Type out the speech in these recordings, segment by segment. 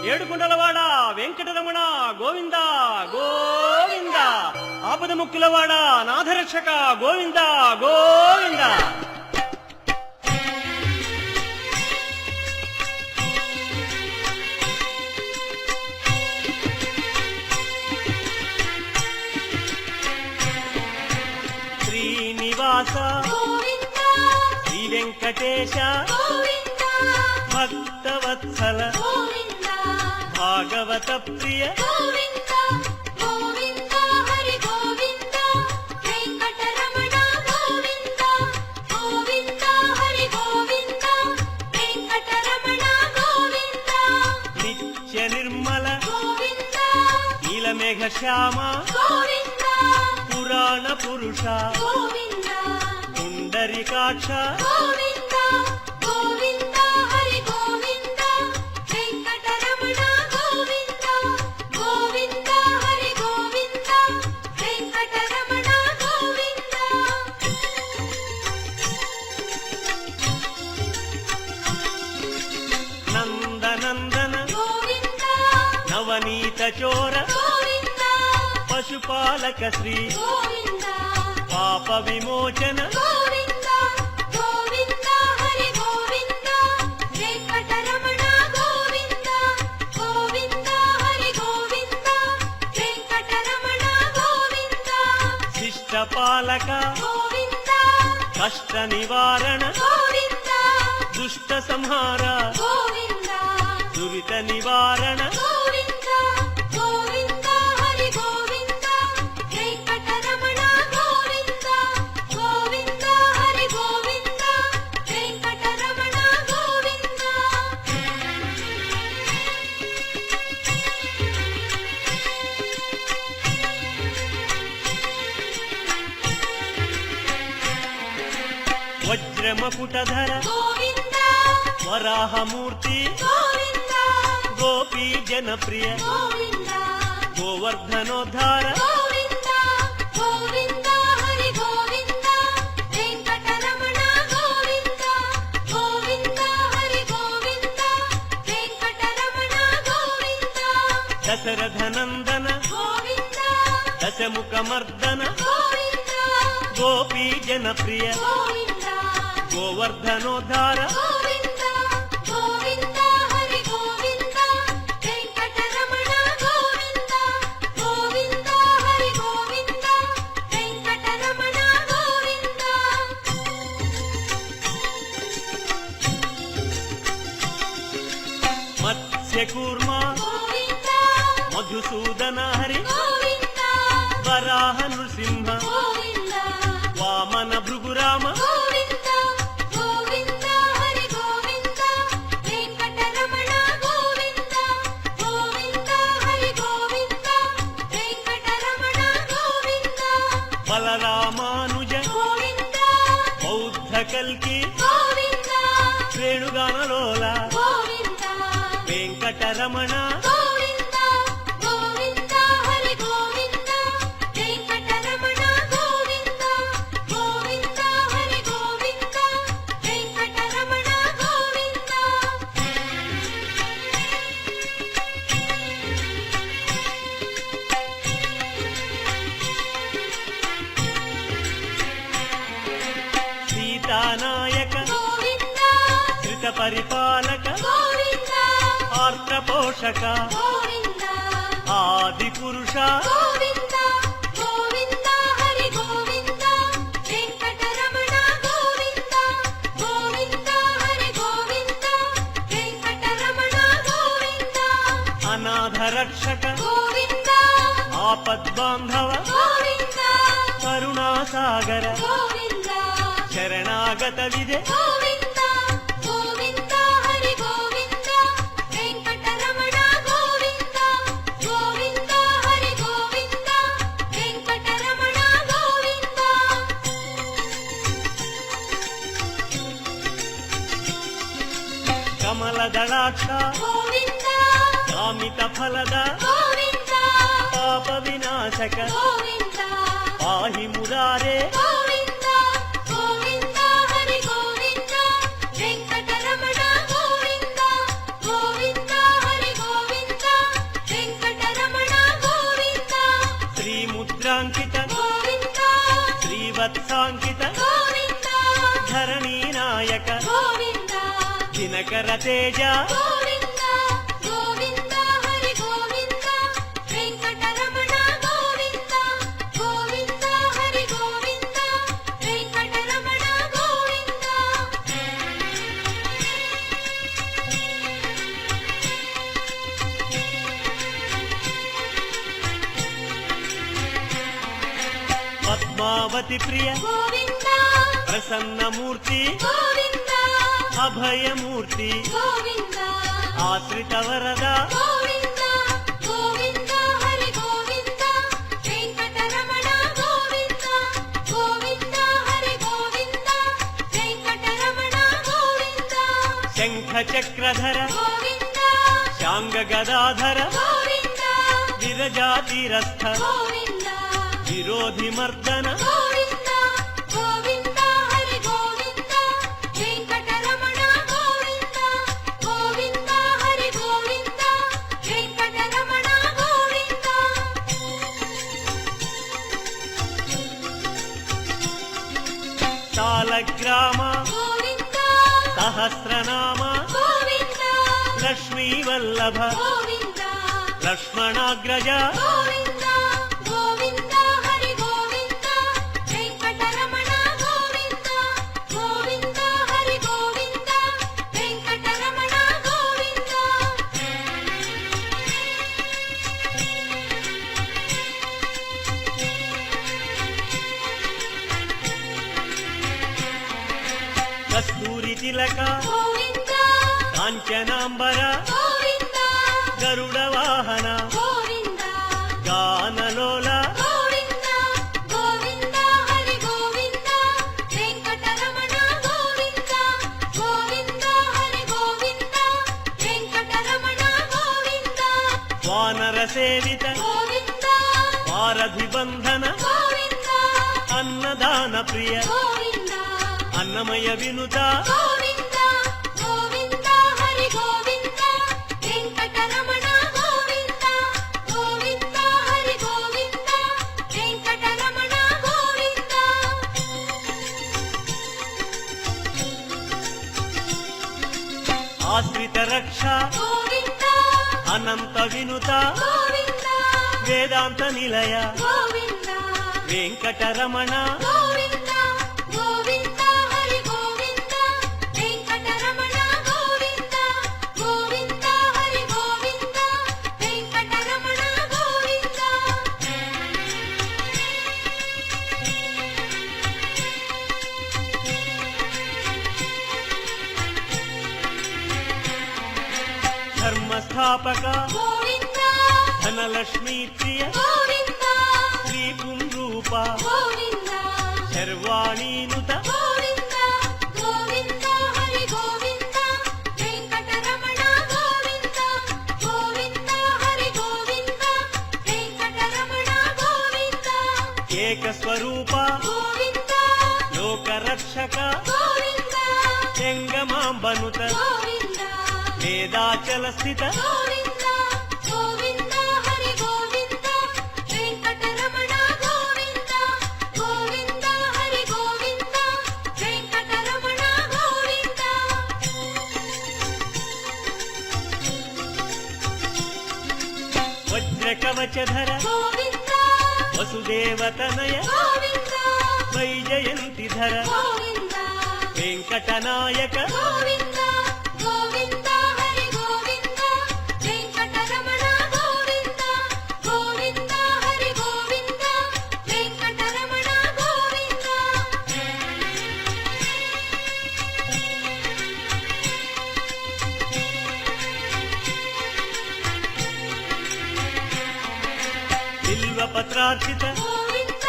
ఏడుకొండలవాడ వెంకటరమణ గోవింద గోవింద. ఆపద ముక్కులవాడ నాథరక్షక గోవింద గోవింద. శ్రీనివాస శ్రీ వెంకటేశ భక్తవత్సల భాగవత ప్రియ నిత్య నిర్మల నీలమేఘ శ్యామ పురాణ పురుష పుండరీకాక్ష నందనందన నవనీత చోర పశుపాలక శ్రీ పాప విమోచన శిష్టపాలక కష్ట నివారణ దుష్ట సంహార దురిత నివారణ వజ్రమకుటధర వరాహమూర్తి గోపీ జనప్రియ గోవర్ధనోద్ధార దశరథనందన దశముఖమర్దన గోపీ జనప్రియ గోవర్ధనోద్ధార మత్స్యకూర్మ మధుసూదన హరి వరాహ నృసింహ వామన భృగురామ బలరామానుజ బౌద్ధ కల్కి వేణుగానలోల వెంకటరమణ సీతానాయక ధృత పరిపాలక ఆర్ద్ర పోషక ఆది పురుష అనాథ రక్షక ఆపద్బాంధవ కరుణాసాగర శరణాగత విదే కమలదళాక్ష కామిత ఫలద పాప వినాశక పాహి మురారే వెంకటరమణ గోవింద గోవింద హరి గోవింద. వత్సాంకిత గోవింద ధరణీ నాయక గోవింద దినకర తేజ గోవింద గోవింద హరి గోవింద వెంకటరమణ గోవింద గోవింద హరి గోవింద వెంకటరమణ గోవింద పద్మావతి ప్రియ గోవింద ప్రసన్నమూర్తి గోవింద అభయమూర్తి గోవింద ఆశ్రిత వరద గోవింద గోవింద హరి గోవింద వెంకటరమణ గోవింద గోవింద హరి గోవింద వెంకటరమణ గోవింద శంఖ చక్రధర గోవింద శాంగ గదాధర గోవింద విరజాతిరస్థ గోవింద విరోధి మర్దన గోవింద గోవింద హరి గోవింద వెంకటరమణ గోవింద గోవింద హరి గోవింద వెంకటరమణ గోవింద తాళగ్రామ గోవింద సహస్రనామ గోవింద లక్ష్మీ వల్లభ గోవింద లక్ష్మణాగ్రజ గోవింద గోవింద హరి గోవింద వెంకటరమణ గోవింద గోవింద హరి గోవింద వెంకటరమణ గోవింద కస్తూరి తిలక గోవింద కాంచనాంబర గోవింద గరుడ వాహన గోవింద గానలోల గోవింద గోవింద హరి గోవింద వెంకటరమణ గోవింద గోవింద హరి గోవింద వెంకటరమణ గోవింద వానర సేవిత గోవింద వారధి బంధన గోవింద అన్నదాన ప్రియ గోవింద అన్నమయ వినుత గోవింద గోవింద హరి గోవింద వెంకటరమణ గోవింద గోవింద హరి గోవింద వెంకటరమణ గోవింద ఆశ్రిత రక్ష గోవింద అనంత వినుత గోవింద వేదాంత నిలయ గోవింద వెంకటరమణ గోవింద గోవింద హరి గోవింద వెంకటరమణ గోవింద గోవింద హరి గోవింద వెంకటరమణ గోవింద ధర్మస్థాపక గోవింద ధనలక్ష్మీ ప్రియ గోవింద శ్రీ పుంరూప గోవింద శర్వాణీనుత గోవింద గోవింద హరి గోవింద వెంకటరమణ గోవింద గోవింద హరి గోవింద వెంకటరమణ గోవింద ఏక స్వరూప గోవింద లోకరక్షక గోవింద జంగమాంబనుత గోవింద వేదాచల స్థిత గోవింద గోవింద హరి గోవింద వెంకటరమణ గోవింద గోవింద హరి గోవింద వెంకటరమణ గోవింద వజ్రకవచధర గోవింద వసుదేవతనయ గోవింద వైజయంతిధర గోవింద వెంకటనాయక గోవింద గోవింద హరి గోవింద వెంకటరమణ గోవింద గోవింద హరి గోవింద వెంకటరమణ గోవింద బిల్వపత్రార్చిత గోవింద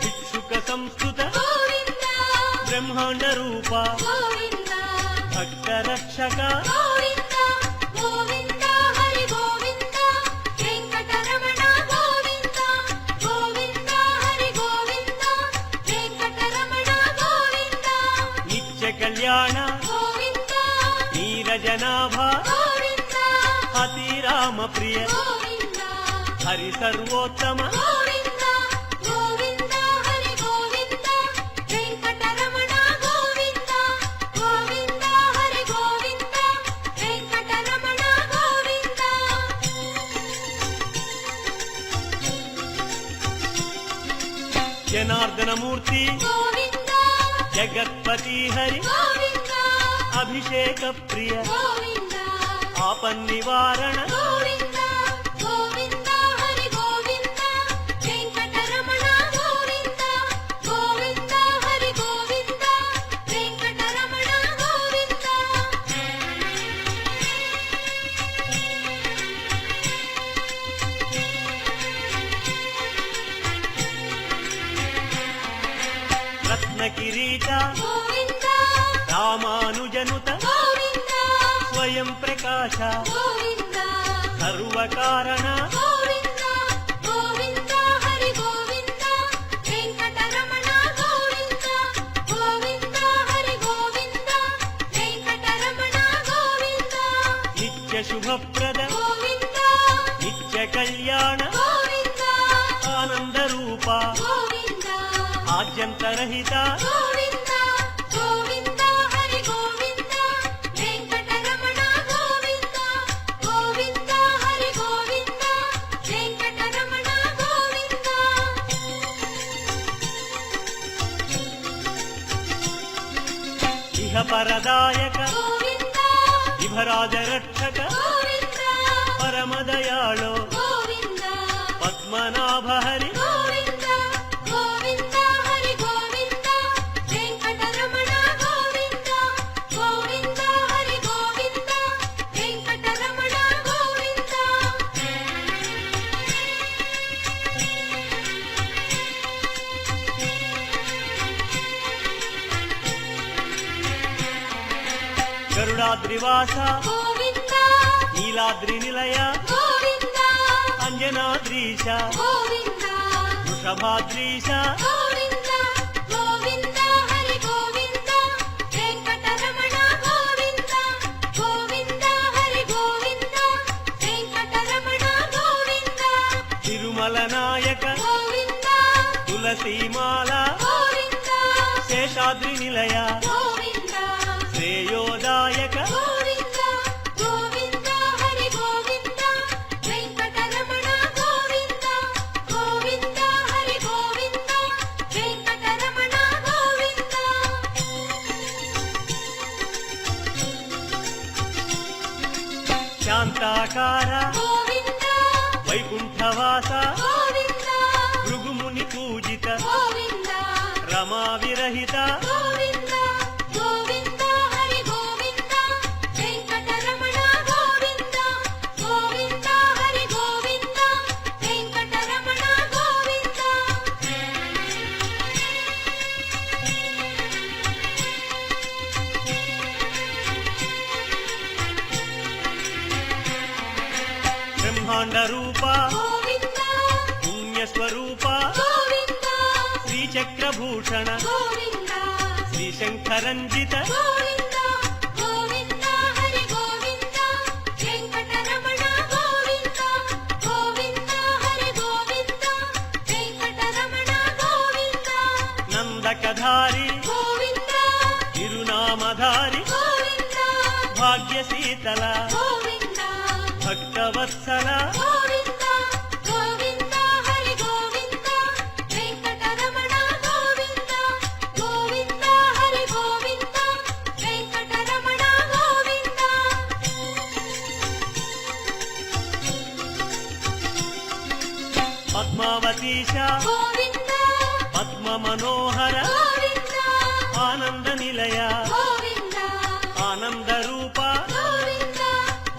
భిక్షుక సంస్కృత గోవింద బ్రహ్మాండ రూప గోవింద భక్త రక్షక గోవింద గోవింద హరి గోవింద వెంకటరమణ గోవింద గోవింద హరి గోవింద వెంకటరమణ గోవింద నిత్య కళ్యాణ గోవింద నీరజనాభ గోవింద అతిరామ ప్రియ గోవింద హరి సర్వోత్తమ గోవింద గోవింద హరి గోవింద జనార్దన మూర్తి గోవింద జగత్పతి హరి గోవింద అభిషేక ప్రియ గోవింద ఆపన్నివారణ గోవింద గోవింద హరి గోవింద వెంకటరమణ గోవింద గోవింద హరి గోవింద వెంకటరమణ గోవింద రత్న కిరీట గోవింద రామానుజనుత గోవింద స్వయం ప్రకాశ గోవింద సర్వకారణ గోవింద గోవింద హరి గోవింద వెంకటరమణ గోవింద గోవింద హరి గోవింద వెంకటరమణ గోవింద నిత్య శుభప్రద గోవింద నిత్య కళ్యాణ గోవింద ఆనంద రూప గోవింద ఆద్యంతరహిత గోవింద గోవింద హరి గోవింద వెంకటరమణ గోవింద గోవింద హరి గోవింద వెంకటరమణ గోవింద ఇహ పరదాయక గోవింద విభరాజ రక్షక గోవింద పరమదయాళో గోవింద పద్మనాభ హరి గోవింద గోవింద హరి గోవింద వెంకటరమణ గోవింద గోవింద హరి గోవింద వెంకటరమణ గోవింద గరుడాద్రివాస గోవింద నీలాద్రి నిలయ గోవింద అంజనాద్రీశ గోవింద వృషభాద్రీశ గోవింద గోవింద హరి గోవింద వెంకటరమణ గోవింద గోవింద హరి గోవింద వెంకటరమణ గోవింద తిరుమల నాయక గోవింద తులసీమాల గోవింద శేషాద్రి నిలయ గోవింద శ్రేయోదాయక గోవింద గోవింద హరి గోవింద వెంకటరమణ గోవింద గోవింద హరి గోవింద వెంకటరమణ గోవింద శాంతాకార గోవింద వైకుంఠవాస గోవింద భృగుముని పూజిత గోవింద రమా విరహిత గోవింద గోవింద హరి గోవింద వెంకటరమణ గోవింద గోవింద హరి గోవింద వెంకటరమణ గోవింద బ్రహ్మాండ రూప గోవింద పుణ్యస్వరూప గోవింద శ్రీచక్రభూషణ గోవింద శ్రీశంకరంజిత గోవింద గోవింద హరి గోవింద వెంకటరమణ గోవింద గోవింద హరి గోవింద వెంకటరమణ గోవింద నందకధారి గోవింద తిరునామధారి గోవింద భాగ్యశీతల గోవింద భక్తవత్సల గోవింద గోవింద హరి గోవింద వెంకటరమణ గోవింద గోవింద హరి గోవింద వెంకటరమణ గోవింద పద్మావతీశ గోవింద పద్మ మనోహర గోవింద ఆనంద నిలయ గోవింద ఆనంద రూప గోవింద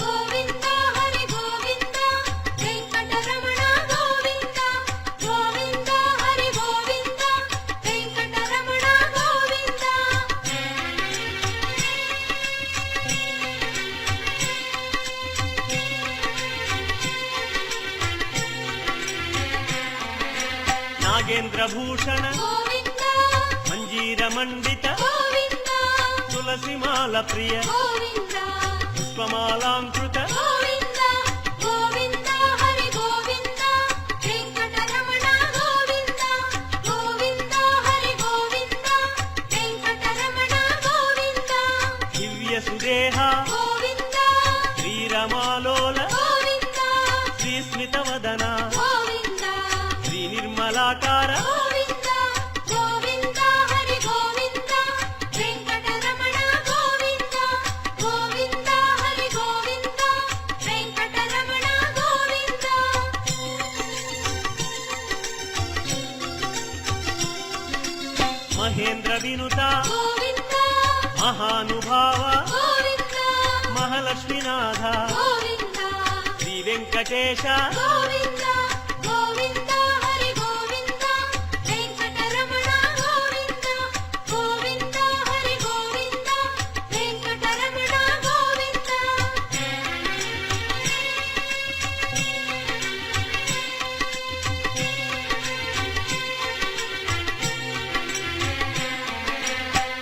గోవింద హరి గోవింద వెంకటరమణ గోవింద గోవింద హరి గోవింద వెంకటరమణ గోవింద నాగేంద్ర భూషణ గోవింద మంజీర మండిత గోవింద తులసిమాల ప్రియ గోవింద పుష్పమాలాంకృత గోవింద గోవింద హరి గోవింద వెంకటరమణ గోవింద గోవింద హరి గోవింద వెంకటరమణ గోవింద దివ్య సుదేహ గోవింద శ్రీరమాలోల గోవింద శ్రీస్మిత వదన గోవింద శ్రీ నిర్మలాకార గోవింద దేవేంద్ర వినుత గోవింద మహానుభావ గోవింద మహాలక్ష్మీనాథ గోవింద శ్రీ వెంకటేశ గోవింద గోవింద హరి గోవింద వెంకటరమణ గోవింద గోవింద హరి గోవింద వెంకటరమణ గోవింద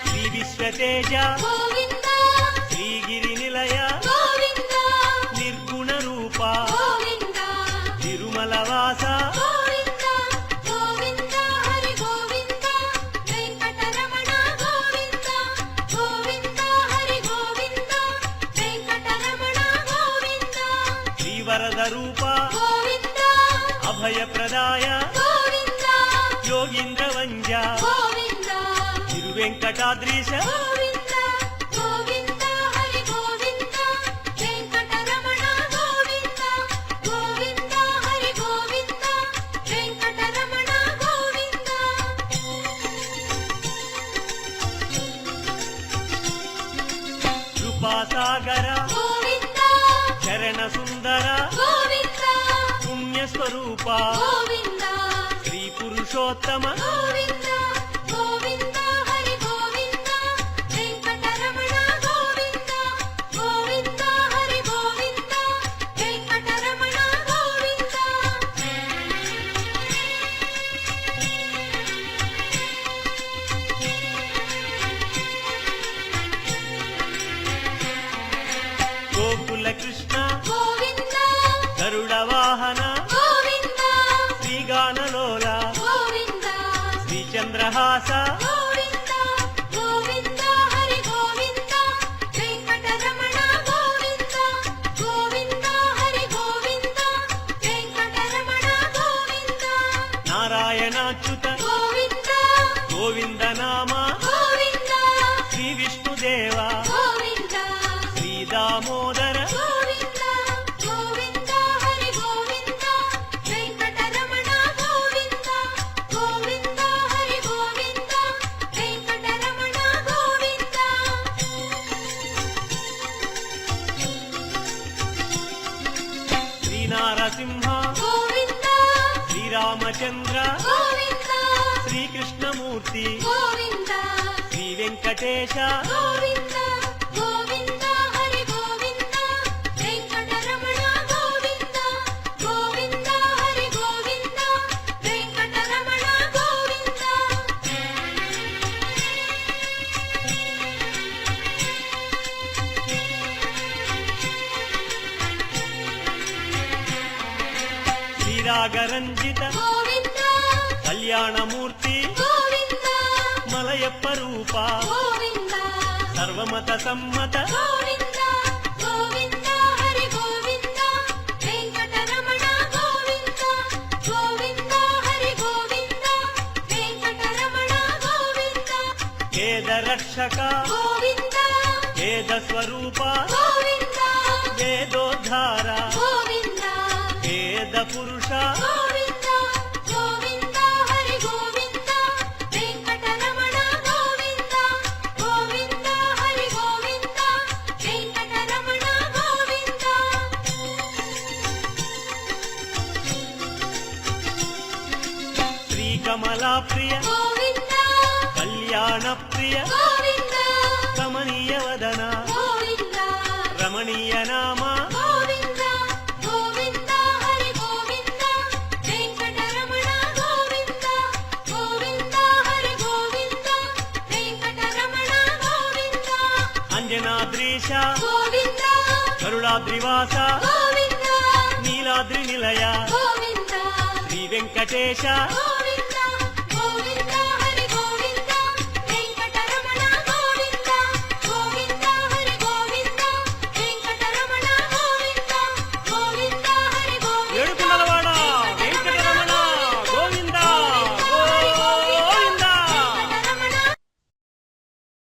శ్రీ విశ్వతేజ గోవింద శ్రీగిరి నిలయ గోవింద నిర్గుణ రూప గోవింద తిరుమల వాస గోవింద గోవింద హరి గోవింద వెంకటరమణ గోవింద గోవింద హరి గోవింద వెంకటరమణ గోవింద శ్రీవరద రూప గోవింద అభయప్రదాయ గోవింద యోగీంద్ర వంజ గోవింద తిరువెంకటాద్రీశ గోవింద గోవింద హరి గోవింద వెంకటరమణ గోవింద గోవింద హరి గోవింద వెంకటరమణ గోవింద కృపాసాగర గోవింద చరణ సుందర గోవింద పుణ్యస్వరూప గోవింద శ్రీ పురుషోత్తమ గోవింద గోవింద హరి గోవింద వెంకటరమణ గోవింద గోవింద హరి గోవింద వెంకటరమణ గోవింద గోకుల కృష్ణ గోవింద గరుడ వాహన గోవింద శ్రీగానలోల గోవింద శ్రీచంద్రహాస గోవింద గోవింద హరి గోవింద వెంకటరమణ గోవింద గోవింద హరి గోవింద వెంకటరమణ గోవింద నారాయణాచ్యుత గోవింద గోవింద నామ గోవింద శ్రీ విష్ణుదేవ గోవింద శ్రీ దామోదర గోవింద గోవింద హరి గోవింద వెంకటరమణ గోవింద గోవింద హరి గోవింద వెంకటరమణ గోవింద శ్రీనారసింహ గోవింద శ్రీరామచంద్ర గోవింద శ్రీకృష్ణమూర్తి గోవింద శ్రీ వెంకటేశ గోవింద గోవింద హరి గోవింద వెంకటరమణ గోవింద గోవింద హరి గోవింద వెంకటరమణ గోవింద శ్రీరాగరంజిత గోవింద కళ్యాణమూర్తి గోవింద మలయప్ప రూప గోవింద సర్వమత సమ్మత గోవింద గోవింద హరి గోవింద వెంకటరమణ గోవింద గోవింద హరి గోవింద వెంకటరమణ గోవింద వేద రక్షక గోవింద వేద స్వరూప గోవింద వేదోద్ధార గోవింద వేద పురుష గోవింద గోవింద హరి గోవింద వెంకటరమణ గోవింద గోవింద హరి గోవింద వెంకటరమణ గోవింద శ్రీకమలా ప్రియ గోవింద కళ్యాణ ప్రియ గోవింద కమనీయ వదన గోవింద రమణీయ నామ గోవింద గోవింద హరి గోవింద వెంకటరమణ గోవింద గోవింద హరి గోవింద వెంకటరమణ గోవింద అంజనాద్రీశ గోవింద కరుణాద్రివాస గోవింద నీలాద్రి నిలయ గోవింద శ్రీ వెంకటేశ గోవింద